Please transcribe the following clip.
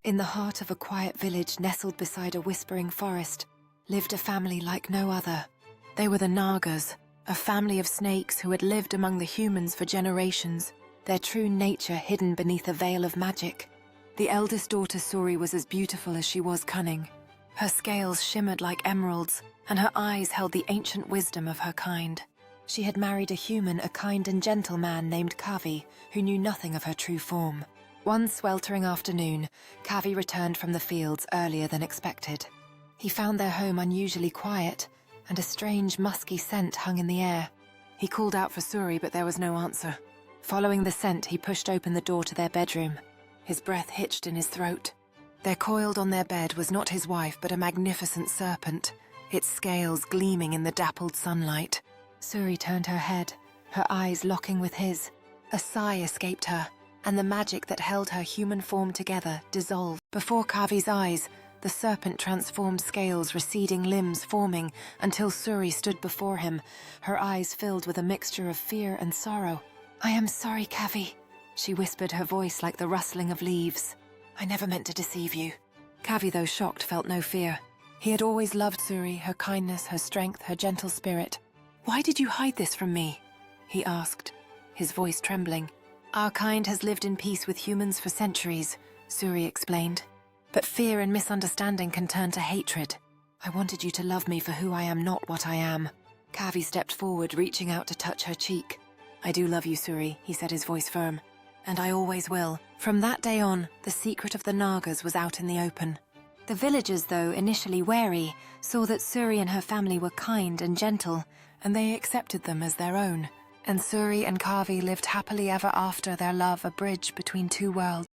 In the heart of a quiet village nestled beside a whispering forest, lived a family like no other. They were the Nagas, a family of snakes who had lived among the humans for generations, their true nature hidden beneath a veil of magic. The eldest daughter Suri was as beautiful as she was cunning. Her scales shimmered like emeralds, and her eyes held the ancient wisdom of her kind. She had married a human, a kind and gentle man named Kavi, who knew nothing of her true form. One sweltering afternoon, Kavi returned from the fields earlier than expected. He found their home unusually quiet, and a strange, musky scent hung in the air. He called out for Suri, but there was no answer. Following the scent, he pushed open the door to their bedroom. His breath hitched in his throat. There coiled on their bed was not his wife, but a magnificent serpent, its scales gleaming in the dappled sunlight. Suri turned her head, her eyes locking with his. A sigh escaped her, and the magic that held her human form together dissolved. Before Kavi's eyes, the serpent transformed scales, receding limbs forming, until Suri stood before him, her eyes filled with a mixture of fear and sorrow. "I am sorry, Kavi," she whispered, her voice like the rustling of leaves. "I never meant to deceive you." Kavi, though shocked, felt no fear. He had always loved Suri, her kindness, her strength, her gentle spirit. "Why did you hide this from me?" he asked, his voice trembling. "Our kind has lived in peace with humans for centuries," Suri explained. "But fear and misunderstanding can turn to hatred. I wanted you to love me for who I am, not what I am." Kavi stepped forward, reaching out to touch her cheek. "I do love you, Suri," he said, his voice firm. "And I always will." From that day on, the secret of the Nagas was out in the open. The villagers, though initially wary, saw that Suri and her family were kind and gentle, and they accepted them as their own. And Suri and Kavi lived happily ever after, their love a bridge between two worlds.